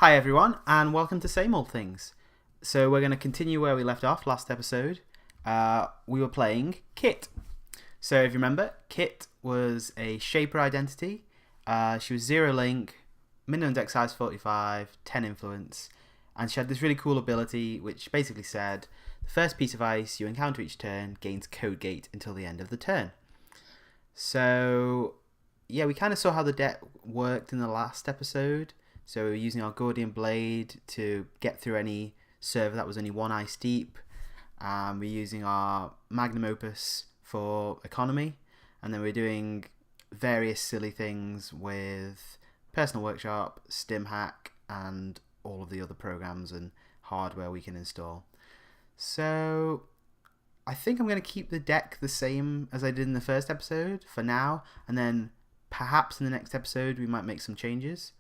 Hi everyone, and welcome to Same Old Things. So we're going to continue where we left off last episode. We were playing Kit. So if you remember, Kit was a Shaper identity. She was 0 link, minimum deck size 45, 10 influence, and she had this really cool ability which basically said the first piece of ice you encounter each turn gains Code Gate until the end of the turn. So yeah, we kind of saw how the deck worked in the last episode. So we're using our Gordian Blade to get through any server that was only 1 ice deep. We're using our Magnum Opus for economy. And then we're doing various silly things with Personal Workshop, StimHack, and all of the other programs and hardware we can install. So I think I'm going to keep the deck the same as I did in the first episode for now. And then perhaps in the next episode we might make some changes.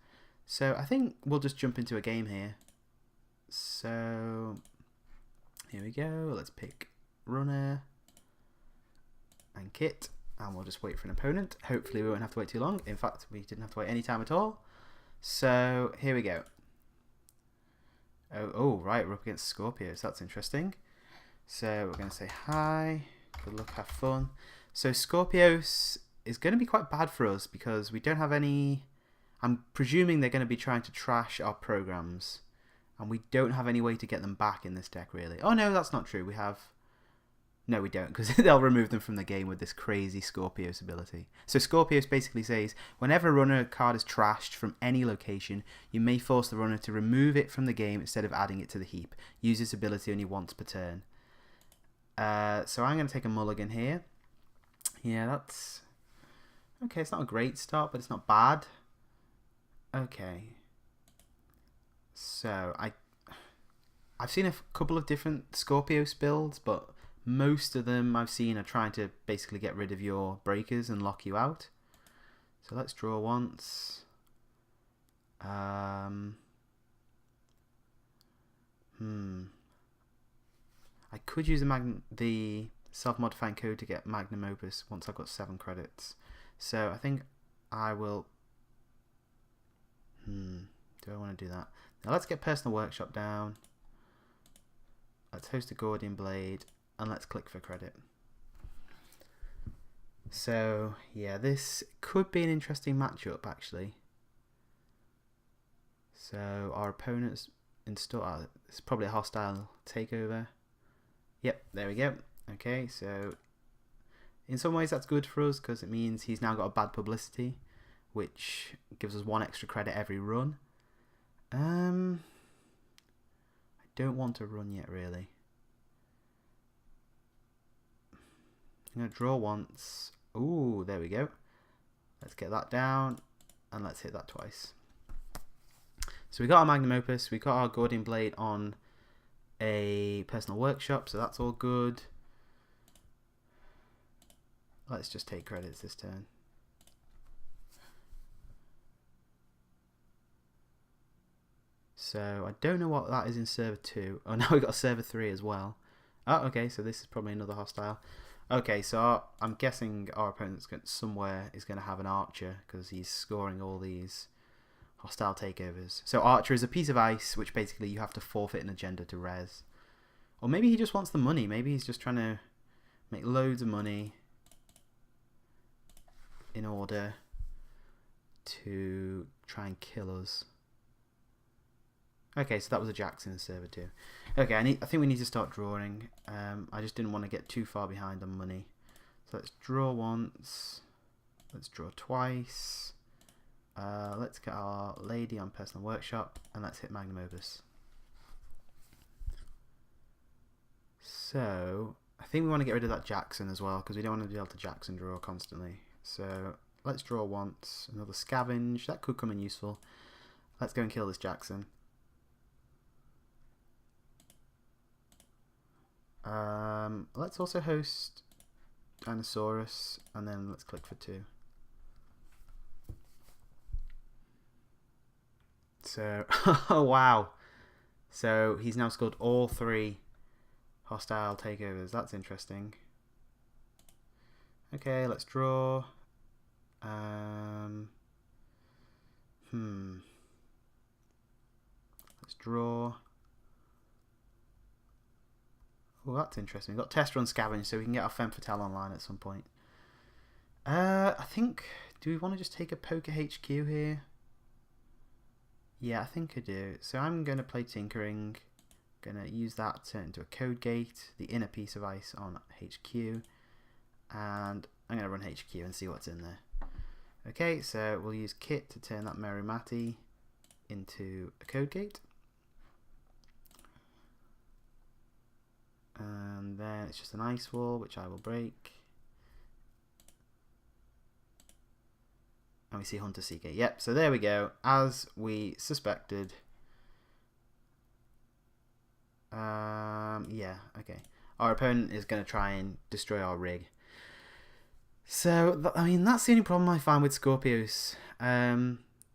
So I think we'll just jump into a game here. So here we go. Let's pick Runner and Kit, and we'll just wait for an opponent. Hopefully we won't have to wait too long. In fact, we didn't have to wait any time at all. So here we go. Oh right, we're up against Skorpios. That's interesting. So we're going to say hi. Good luck, have fun. So Skorpios is going to be quite bad for us because we don't have any... I'm presuming they're going to be trying to trash our programs, and we don't have any way to get them back in this deck, really. Oh, no, that's not true. We have... No, we don't, because they'll remove them from the game with this crazy Skorpios ability. So Skorpios basically says, whenever a runner card is trashed from any location, you may force the runner to remove it from the game instead of adding it to the heap. Use this ability only once per turn. So I'm going to take a mulligan here. Yeah, that's... Okay, it's not a great start, but it's not bad. Okay, so I've seen a couple of different Skorpios builds, but most of them I've seen are trying to basically get rid of your breakers and lock you out. So let's draw once. I could use the self-modifying code to get Magnum Opus once I've got 7 credits. So I think I will... do I want to do that? Now let's get Personal Workshop down. Let's host a Gordian Blade, and let's click for credit. So yeah, this could be an interesting matchup actually. So our opponents install... it's probably a hostile takeover. Yep, there we go. Okay, so in some ways that's good for us because it means he's now got a bad publicity, which gives us 1 extra credit every run. I don't want to run yet, really. I'm going to draw once. Ooh, there we go. Let's get that down, and let's hit that twice. So we got our Magnum Opus, we got our Gordian Blade on a Personal Workshop, so that's all good. Let's just take credits this turn. So I don't know what that is in server 2. Oh, now we got server 3 as well. Oh, okay, so this is probably another hostile. Okay, so I'm guessing our opponent's somewhere is going to have an archer because he's scoring all these hostile takeovers. So archer is a piece of ice which basically you have to forfeit an agenda to res. Or maybe he just wants the money. Maybe he's just trying to make loads of money in order to try and kill us. Okay, so that was a Jackson in server 2. Okay, I think we need to start drawing. I just didn't want to get too far behind on money. So let's draw once. Let's draw twice. Let's get our lady on Personal Workshop, and let's hit Magnum Opus. So I think we want to get rid of that Jackson as well, because we don't want to be able to Jackson draw constantly. So let's draw once. Another Scavenge. That could come in useful. Let's go and kill this Jackson. Let's also host Dinosaurus, and then let's click for 2. So, oh wow. So he's now scored all 3 hostile takeovers. That's interesting. Okay, let's draw. draw. Oh, that's interesting. We've got test run scavenge, so we can get our femme fatale online at some point. I think, do we want to just take a poker HQ here? Yeah, I think I do. So I'm going to play tinkering. Going to use that to turn into a code gate, the inner piece of ice on HQ, and I'm going to run HQ and see what's in there. Okay, so we'll use kit to turn that Merimati into a code gate. And then it's just an ice wall, which I will break. And we see Hunter Seeker. Yep, so there we go. As we suspected. Yeah, okay. Our opponent is going to try and destroy our rig. So, I mean, that's the only problem I find with Skorpios.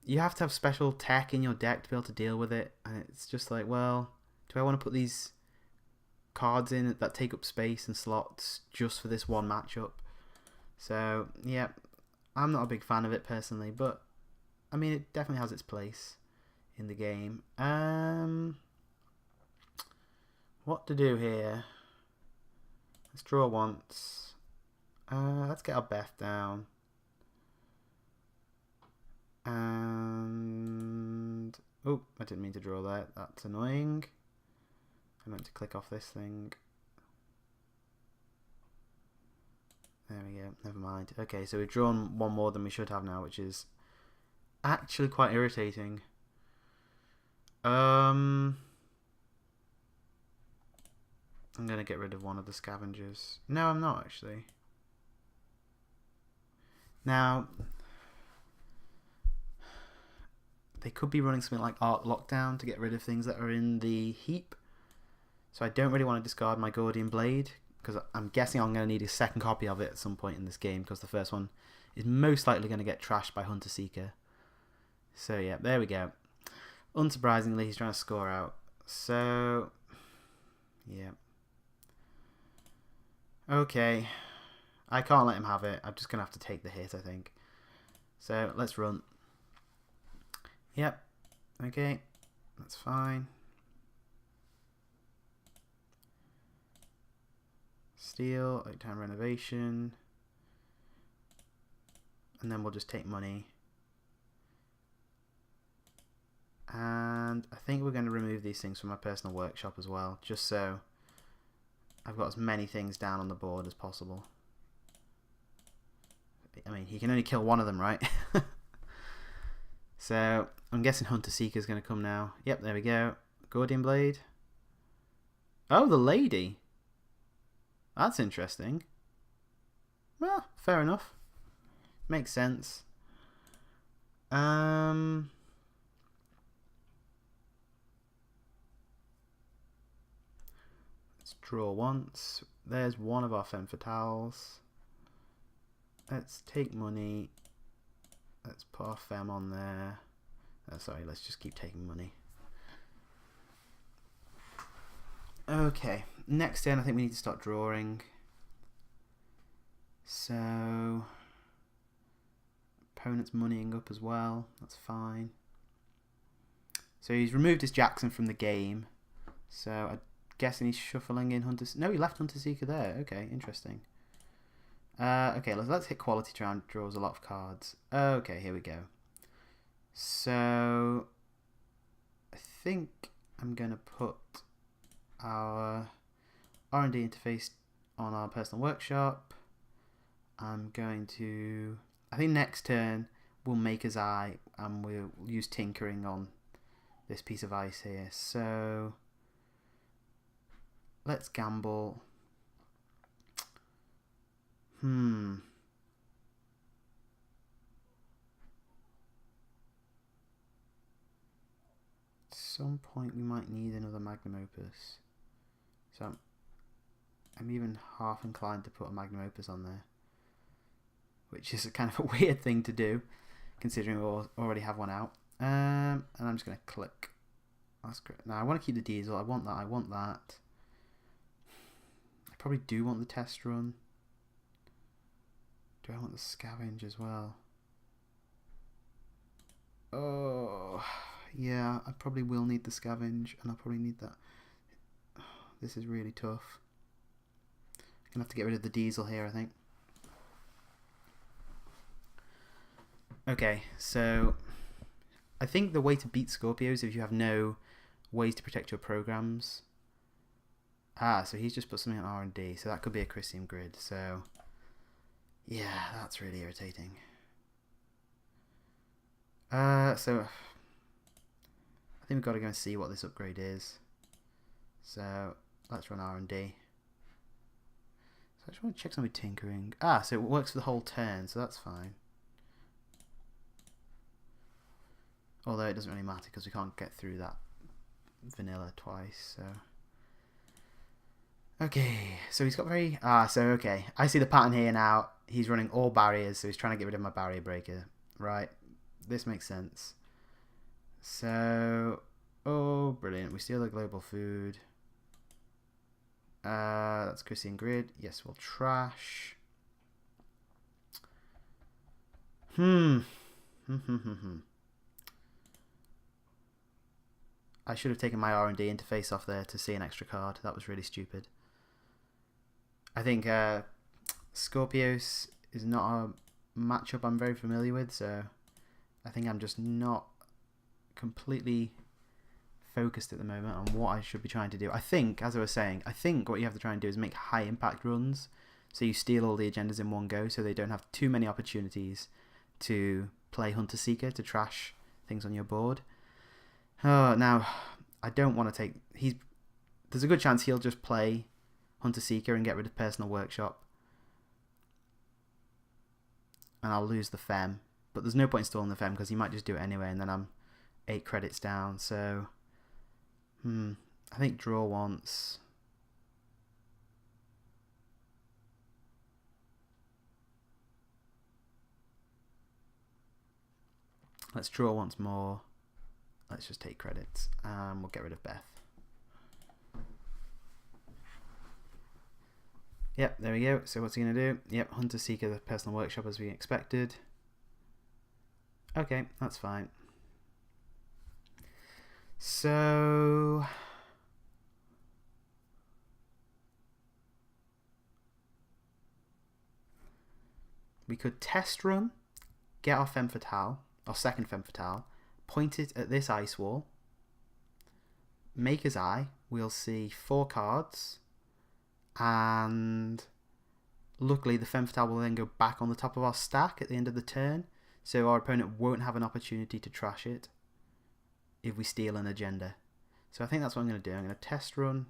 You have to have special tech in your deck to be able to deal with it. And it's just like, well, do I want to put these cards in that take up space and slots just for this one matchup? So, yeah, I'm not a big fan of it personally, but I mean, it definitely has its place in the game. What to do here? Let's draw once. Let's get our Beth down. And oh, I didn't mean to draw that. That's annoying. I meant to click off this thing. There we go. Never mind. Okay, so we've drawn one more than we should have now, which is actually quite irritating. I'm going to get rid of one of the scavengers. No, I'm not actually. Now, they could be running something like Arc Lockdown to get rid of things that are in the heap. So I don't really want to discard my Gordian Blade, because I'm guessing I'm going to need a second copy of it at some point in this game, because the first one is most likely going to get trashed by Hunter Seeker. So yeah, there we go. Unsurprisingly, he's trying to score out. So, yeah. Okay. I can't let him have it. I'm just going to have to take the hit, I think. So, let's run. Yep. Okay. That's fine. Steel, Oaktown Renovation. And then we'll just take money. And I think we're going to remove these things from my personal workshop as well, just so I've got as many things down on the board as possible. I mean, he can only kill one of them, right? So, I'm guessing Hunter Seeker is going to come now. Yep, there we go. Gordian Blade. Oh, the lady. That's interesting. Well, fair enough. Makes sense. Let's draw once. There's one of our femme fatales. Let's take money. Let's put our femme on there. Sorry, let's just keep taking money. Okay, next turn I think we need to start drawing. So, opponent's moneying up as well. That's fine. So he's removed his Jackson from the game. So I'm guessing he's shuffling in Hunter. No, he left Hunter Seeker there. Okay, interesting. Okay, let's hit quality round. Draws a lot of cards. Okay, here we go. So I think I'm gonna put our R&D interface on our personal workshop. I'm going to, I think next turn we'll make his eye and we'll use tinkering on this piece of ice here. So let's gamble. At some point we might need another magnum opus. So I'm even half inclined to put a magnum opus on there, which is a kind of a weird thing to do, considering we already have one out. And I'm just going to click. That's great. Now I want to keep the diesel. I want that. I want that. I probably do want the test run. Do I want the scavenge as well? Oh, Yeah, I probably will need the scavenge, and I'll probably need that. This is really tough. I'm gonna have to get rid of the diesel here, I think. Okay, so I think the way to beat Skorpios if you have no ways to protect your programs. Ah, so he's just put something on R&D, so that could be a Chrysium grid. So yeah, that's really irritating. So I think we've got to go and see what this upgrade is. So let's run R&D. So I just want to check something with tinkering. Ah, so it works for the whole turn, so that's fine. Although it doesn't really matter because we can't get through that vanilla twice. So okay, so he's got very okay. I see the pattern here now. He's running all barriers, so he's trying to get rid of my barrier breaker. Right, this makes sense. So oh, brilliant! We steal the global food. That's Chrysian grid. Yes, we'll trash. I should have taken my R&D interface off there to see an extra card. That was really stupid. I think Skorpios is not a matchup I'm very familiar with, so I think I'm just not completely focused at the moment on what I should be trying to do. I think, as I was saying, I think what you have to try and do is make high impact runs, so you steal all the agendas in one go, so they don't have too many opportunities to play Hunter Seeker to trash things on your board. Now, I don't want to take... There's a good chance he'll just play Hunter Seeker and get rid of Personal Workshop. And I'll lose the Fem. But there's no point installing the Fem because he might just do it anyway and then I'm 8 credits down. So, I think draw once. Let's draw once more. Let's just take credits and we'll get rid of Beth. Yep, there we go. So what's he going to do? Yep, Hunter Seeker, the Personal Workshop as we expected. Okay, that's fine. So we could test run, get our Femme Fatale, our second Femme Fatale, point it at this ice wall, Maker's Eye, we'll see 4 cards, and luckily the Femme Fatale will then go back on the top of our stack at the end of the turn, so our opponent won't have an opportunity to trash it if we steal an agenda. So I think that's what I'm going to do. I'm going to test run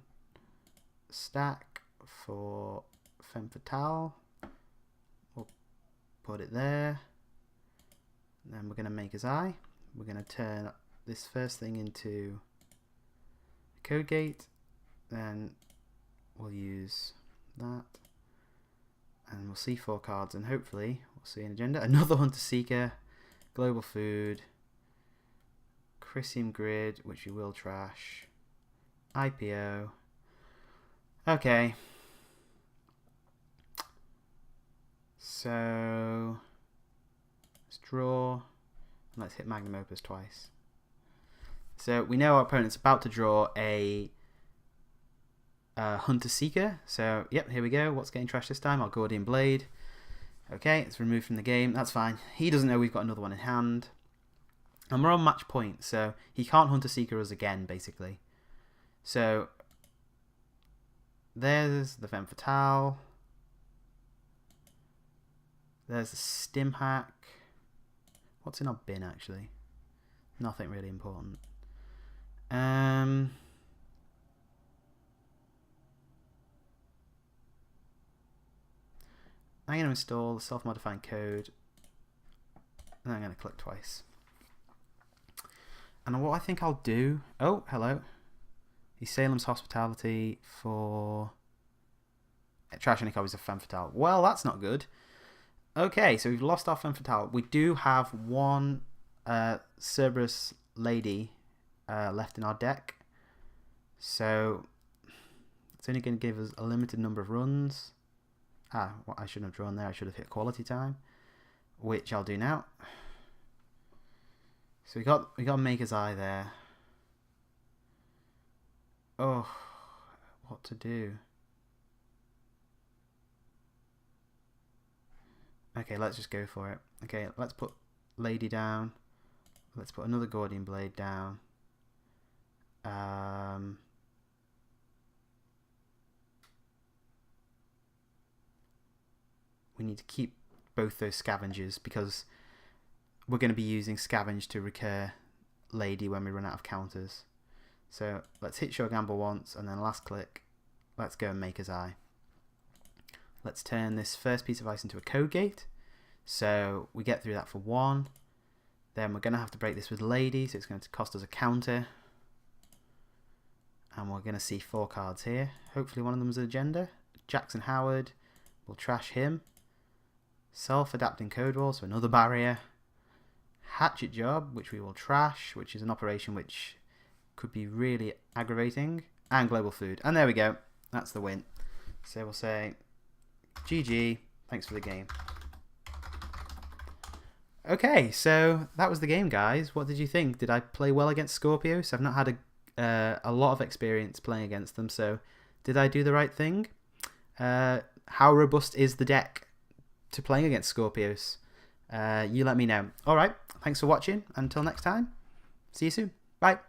stack for Femme Fatale. We'll put it there. And then we're going to make his eye. We're going to turn this first thing into a code gate. Then we'll use that. And we'll see 4 cards and hopefully we'll see an agenda. Another Hunter Seeker, Global Food, Chrysium Grid, which we will trash, IPO. Okay. So let's draw and let's hit Magnum Opus twice. So we know our opponent's about to draw a Hunter Seeker. So yep, here we go. What's getting trashed this time? Our Gordian Blade. Okay, it's removed from the game. That's fine. He doesn't know we've got another one in hand. And we're on match point, so he can't Hunter Seeker us again, basically. So there's the Femme Fatale. There's the Stim Hack. What's in our bin, actually? Nothing really important. I'm going to install the self-modifying code. And I'm going to click twice. And what I think I'll do... Oh, hello. He's Salem's Hospitality for... Trash any copies of Femme Fatale. Well, that's not good. Okay, so we've lost our Femme Fatale. We do have one Cerberus Lady left in our deck. So it's only going to give us a limited number of runs. What I shouldn't have drawn there. I should have hit quality time, which I'll do now. So we got Maker's Eye there. Oh, what to do? Okay, let's just go for it. Okay, let's put Lady down. Let's put another Gordian Blade down. We need to keep both those scavengers because we're going to be using scavenge to recur Lady when we run out of counters. So let's hit Sure Gamble once and then last click. Let's go and Maker's Eye. Let's turn this first piece of ice into a code gate. So we get through that for 1. Then we're going to have to break this with Lady, so it's going to cost us a counter. And we're going to see 4 cards here. Hopefully one of them is an agenda. Jackson Howard, we'll trash him. Self-adapting code wall, so another barrier. Hatchet Job, which we will trash, which is an operation which could be really aggravating. And Global Food. And there we go. That's the win. So we'll say GG. Thanks for the game. Okay, so that was the game, guys. What did you think? Did I play well against Skorpios? I've not had a lot of experience playing against them, so did I do the right thing? How robust is the deck to playing against Skorpios? You let me know. Alright, thanks for watching. Until next time, see you soon. Bye.